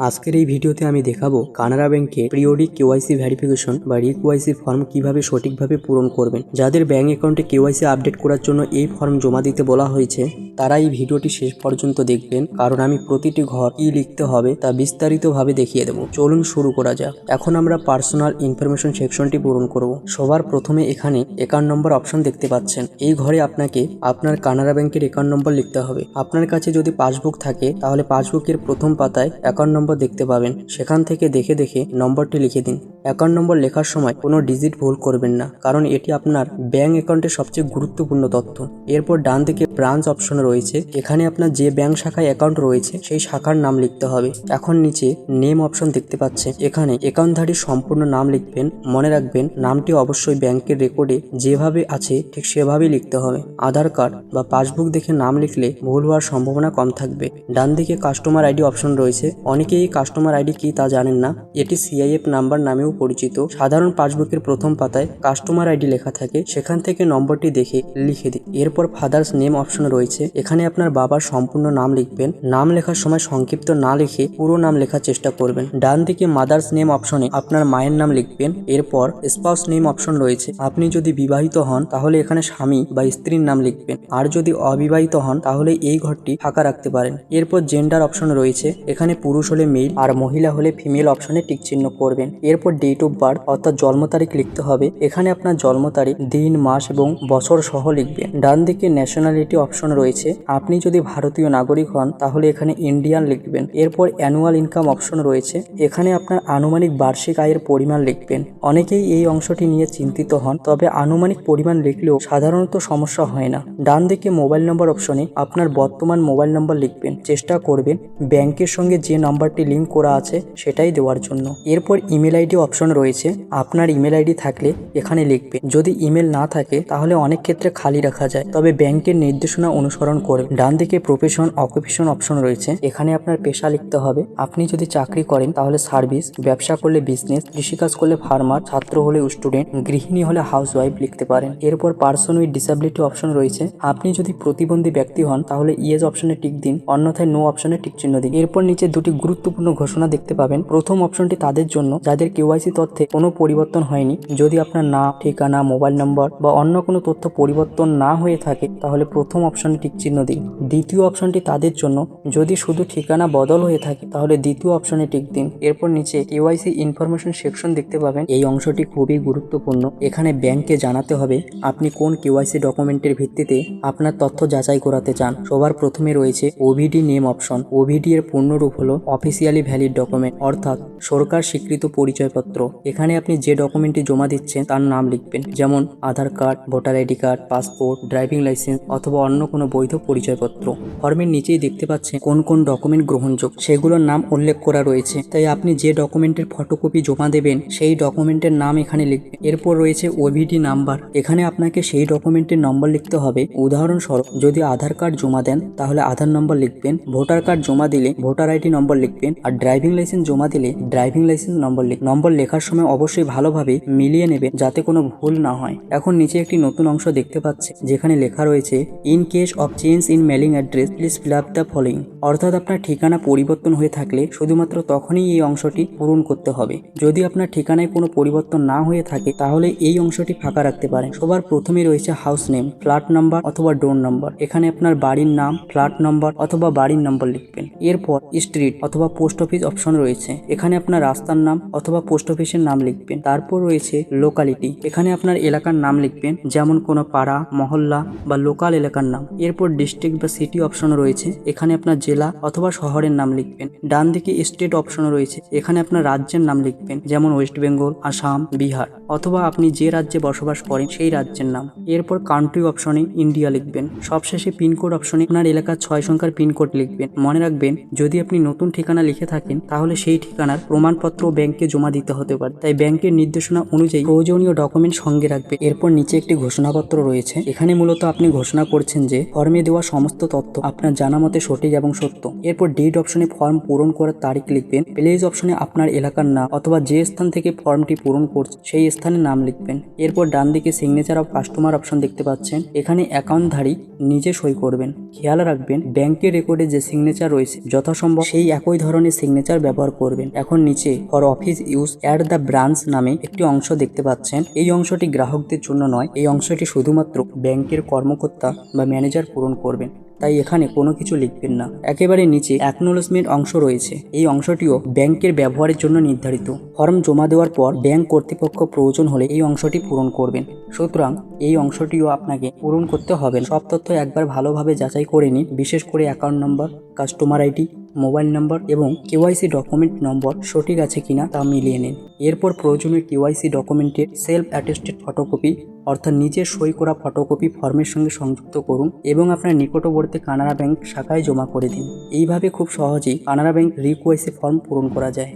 আজকের এই ভিডিওতে আমি দেখাবো কানাড়া ব্যাংকে পিরিয়ডিক কেওয়াইসি ভেরিফিকেশন বা রিকেওয়াইসি ফর্ম কিভাবে সঠিকভাবে পূরণ করবেন। যাদের ব্যাংক অ্যাকাউন্টে কেওয়াইসি আপডেট করার জন্য এই ফর্ম জমা দিতে বলা হয়েছে তারা এই ভিডিওটি শেষ পর্যন্ত দেখবেন, কারণ আমি প্রতিটি ঘর কি লিখতে হবে তা বিস্তারিতভাবে দেখিয়ে দেবো। চলুন শুরু করা যাক। এখন আমরা পার্সোনাল ইনফরমেশন সেকশনটি পূরণ করব। সবার প্রথমে এখানে অ্যাকাউন্ট নম্বর অপশন দেখতে পাচ্ছেন। এই ঘরে আপনাকে আপনার কানাড়া ব্যাংকের অ্যাকাউন্ট নম্বর লিখতে হবে। আপনার কাছে যদি পাসবুক থাকে তাহলে পাসবুকের প্রথম পাতায় অ্যাকাউন্ট নম্বর দেখতে পাবেন, সেখান থেকে দেখে দেখে নম্বরটি লিখে দিন। অ্যাকাউন্ট নম্বর লেখার সময় কোনো ডিজিট ভুল করবেন না, কারণ এটি আপনার ব্যাংক অ্যাকাউন্টের সবচেয়ে গুরুত্বপূর্ণ তথ্য। এরপর ডান দিকে ব্রাঞ্চ অপশন রয়েছে, এখানে আপনার যে ব্যাংক শাখায় অ্যাকাউন্ট রয়েছে সেই শাখার নাম লিখতে হবে। এখন নিচে নেম অপশন দেখতে পাচ্ছেন, এখানে অ্যাকাউন্টধারীর সম্পূর্ণ নাম লিখবেন। মনে রাখবেন নামটি অবশ্যই ব্যাংকের রেকর্ডে যেভাবে আছে ঠিক সেভাবেই লিখতে হবে। আধার কার্ড বা পাসবুক দেখে নাম লিখলে ভুল হওয়ার সম্ভাবনা কম থাকবে। ডান দিকে কাস্টমার আইডি অপশন রয়েছে। অনেকেই কাস্টমার আইডি কি তা জানেন না, এটি সিআইএফ নাম্বার নামেও পরিচিত। সাধারণ পাসবুকের প্রথম পাতায় কাস্টমার আইডি লেখা থাকে, সেখান থেকে নম্বরটি দেখে লিখে দিন। এরপর ফাদার্স নেম অপশন রয়েছে, এখানে আপনার বাবার সম্পূর্ণ নাম লিখবেন। নাম লেখার সময় সংক্ষিপ্ত না লিখে পুরো নাম লেখার চেষ্টা করবেন। ডান দিকে মাদার্স নেম অপশনে আপনার মায়ের নাম লিখবেন। এরপর স্পাউস নেম অপশন রয়েছে, আপনি যদি বিবাহিত হন তাহলে এখানে স্বামী বা স্ত্রীর নাম লিখবেন, আর যদি অবিবাহিত হন তাহলে এই ঘরটি ফাঁকা রাখতে পারেন। এরপর জেন্ডার অপশন রয়েছে, এখানে পুরুষ হলে মেল আর মহিলা হলে ফিমেল অপশনে টিক চিহ্ন করবেন। এরপর ডেট অফ বার্থ অর্থাৎ জন্ম তারিখ লিখতে হবে, এখানে আপনার জন্ম তারিখ, দিন, মাস এবং বছর সহ লিখবেন। ডান দিকে ন্যাশনালিটি অপশন রয়েছে, আপনি যদি ভারতীয় নাগরিক হন তাহলে এখানে ইন্ডিয়ান লিখবেন। এরপর অ্যানুয়াল ইনকাম অপশন রয়েছে, এখানে আপনার আনুমানিক বার্ষিক আয়ের পরিমাণ লিখবেন। অনেকেই এই অংশটি নিয়ে চিন্তিত হন, তবে আনুমানিক পরিমাণ লিখলেও সাধারণত সমস্যা হয় না। ডান দিকে মোবাইল নম্বর অপশনে আপনার বর্তমান মোবাইল নম্বর লিখবেন। চেষ্টা করবেন ব্যাংকের সঙ্গে যে নাম্বারটি লিঙ্ক করা আছে সেটাই দেওয়ার জন্য। এরপর ইমেল আইডি অপশন রয়েছে, আপনার ইমেল আইডি থাকলে এখানে লিখবেন। যদি ইমেল না থাকে তাহলে অনেক ক্ষেত্রে খালি রাখা যায়, তবে ব্যাংকের নির্দেশনা অনুসরণ করে। ডান দিকে প্রফেশন অকুপেশন অপশন রয়েছে, এখানে আপনার পেশা লিখতে হবে। আপনি যদি চাকরি করেন তাহলে সার্ভিস, ব্যবসা করলে বিজনেস, কৃষিকাজ করলে ফার্মার, ছাত্র হলে স্টুডেন্ট, গৃহিণী হলে হাউসওয়াইফ লিখতে পারেন। এরপর পার্সন উইথ ডিসেবিলিটি অপশন রয়েছে, আপনি যদি প্রতিবন্ধী ব্যক্তি হন তাহলে ইয়েস অপশনে টিক দিন, অন্যথায় নো অপশনে টিক চিহ্ন দিন। এরপর নিচে দুটি গুরুত্বপূর্ণ ঘোষণা দেখতে পাবেন। প্রথম অপশনটি তাদের জন্য যাদের কেওয়াইসি তথ্যে কোনো পরিবর্তন হয়নি। যদি আপনার নাম, ঠিকানা, মোবাইল নম্বর বা অন্য কোনো তথ্য পরিবর্তন না হয়ে থাকে তাহলে প্রথম অপশনে টিক চিহ্ন দিন। দ্বিতীয় অপশনটি তাদের জন্য, যদি শুধু ঠিকানা বদল হয়ে থাকে তাহলে দ্বিতীয় অপশনে টিক দিন। এরপর নিচে কেওয়াইসি ইনফরমেশন সেকশন দেখতে পাবেন, এই অংশটি খুবই গুরুত্বপূর্ণ। এখানে ব্যাংকে জানাতে হবে আপনি কোন কেওয়াইসি ডকুমেন্টের ভিত্তিতে আপনার তথ্য যাচাই করাতে চান। সবার প্রথমে রয়েছে ওভিডি নেম অপশন। ওভিডি এর পূর্ণরূপ হলো অফিসিয়ালি ভ্যালিড ডকুমেন্ট, অর্থাৎ সরকার স্বীকৃত পরিচয়পত্র। এখানে আপনি যে ডকুমেন্টটি জমা দিচ্ছেন তার নাম লিখবেন, যেমন Aadhaar card, voter ID card, passport, driving licence অথবা অন্য কোনো বৈধ পরিচয়পত্র। ফর্মের নিচেই দেখতে পাচ্ছেন কোন কোন ডকুমেন্ট গ্রহণযোগ্য, সেগুলোর নাম উল্লেখ করা রয়েছে। তাই আপনি যে ডকুমেন্টের ফটোকপি জমা দেবেন সেই ডকুমেন্টের নাম এখানে লিখবেন। এরপর রয়েছে ওভিডি নাম্বার, এখানে আপনাকে সেই ডকুমেন্টের নম্বর লিখতে হবে। উদাহরণস্বরূপ যদি আধার কার্ড জমা দেন তাহলে আধার নম্বর লিখবেন, ভোটার কার্ড জমা দিলে ভোটার আইডি নম্বর লিখবেন, আর ড্রাইভিং লাইসেন্স জমা দিলে ড্রাইভিং লাইসেন্স নম্বর লিখবেন। নম্বর লেখার সময় অবশ্যই ভালোভাবে মিলিয়ে নেবেন যাতে কোনো ভুল না হয়। এখন নিচে একটি নতুন অংশ দেখতে পাচ্ছেন যেখানে লেখা রয়েছে in case of change in mailing address please fill up the following, অর্থাৎ আপনার ঠিকানা পরিবর্তন হয়ে থাকলে শুধুমাত্র তখনই এই অংশটি পূরণ করতে হবে। যদি আপনার ঠিকানায় কোনো পরিবর্তন না হয়ে থাকে তাহলে এই অংশটি ফাঁকা রাখতে পারেন। সবার প্রথমে রয়েছে হাউস নেম, ফ্ল্যাট নাম্বার অথবা ডোর নাম্বার, এখানে আপনার বাড়ির নাম, ফ্ল্যাট নাম্বার অথবা বাড়ির নাম্বার লিখবেন। এরপর স্ট্রিট অথবা পোস্ট অফিস অপশন রয়েছে, এখানে আপনার রাস্তার নাম অথবা পোস্ট অফিসের নাম লিখবেন। তারপর রয়েছে লোকালিটি, এখানে আপনার এলাকার নাম লিখবেন, যেমন কোনো পাড়া, মহল্লা বা লোকাল এলাকার নাম। এরপর ডিস্ট্রিক্ট বা সিটি অপশন রয়েছে, এখানে আপনার জেলা অথবা শহরের নাম লিখবেন। ডান দিকে স্টেট অপশন রয়েছে, এখানে আপনার রাজ্যের নাম লিখবেন, যেমন ওয়েস্ট বেঙ্গল, আসাম, বিহার অথবা আপনি যে রাজ্যে বসবাস করেন সেই রাজ্যের নাম। এরপর কান্ট্রি অপশনে ইন্ডিয়া লিখবেন। সবশেষে পিনকোড অপশনে আপনার এলাকার 6 সংখ্যার পিনকোড লিখবেন। মনে রাখবেন যদি আপনি নতুন ঠিকানা লিখে থাকেন তাহলে সেই ঠিকানার প্রমাণপত্র ব্যাংকে জমা দিতে হবে। হতে পারে, তাই ব্যাংকের নির্দেশনা অনুযায়ী প্রয়োজনীয় ডকুমেন্ট সঙ্গে রাখবে। এরপর নিচে একটি ঘোষণাপত্র রয়েছে। এখানে মূলত আপনি ঘোষণা করছেন যে ফর্মে দেওয়া সমস্ত তথ্য আপনার জানা মতে সঠিক এবং সত্য। এরপর ডেট অপশনে ফর্ম পূরণ করার তারিখ লিখবেন। প্লেস অপশনে আপনার এলাকার নাম অথবা যে স্থান থেকে ফর্মটি পূরণ করছে সেই স্থানের নাম লিখবেন। এরপর ডান দিকে সিগনেচার অফ কাস্টমার অপশন দেখতে পাচ্ছেন, এখানে অ্যাকাউন্টধারী নিজে সই করবেন। খেয়াল রাখবেন ব্যাংকের রেকর্ডে যে সিগনেচার রয়েছে যথাসম্ভব সেই একই ধরনের সিগনেচার ব্যবহার করবেন। এখন নিচে for office use at the branch নামে একটি অংশ দেখতে পাচ্ছেন। এই অংশটি গ্রাহকদের জন্য নয়, এই অংশটি শুধুমাত্র ব্যাংকের কর্মকর্তা বা ম্যানেজার পূরণ করবেন, তাই এখানে কোনো কিছু লিখবেন না। একেবারে নিচে অ্যাকনোলেজমেন্ট অংশ রয়েছে, এই অংশটিও ব্যাংকের ব্যবহারের জন্য নির্ধারিত। ফর্ম জমা দেওয়ার পর ব্যাংক কর্তৃপক্ষ প্রয়োজন হলে এই অংশটি পূরণ করবেন, সুতরাং এই অংশটিও আপনাকে পূরণ করতে হবে না। সব তথ্য একবার ভালোভাবে যাচাই করে নিন, বিশেষ করে account number, customer ID, mobile নম্বর এবং কেওয়াইসি ডকুমেন্ট নম্বর সঠিক আছে কিনা তা মিলিয়ে নিন। এরপর প্রয়োজনীয় কেওয়াইসি ডকুমেন্টের সেলফ অ্যাটেস্টেড ফটোকপি অর্থাৎ নিজের সই করা ফটোকপি ফর্মের সঙ্গে সংযুক্ত করুন এবং আপনার নিকটবর্তী কানাড়া ব্যাংক শাখায় জমা করে দিন। এইভাবে খুব সহজেই কানাড়া ব্যাংক রিকোয়াইসি ফর্ম পূরণ করা যায়।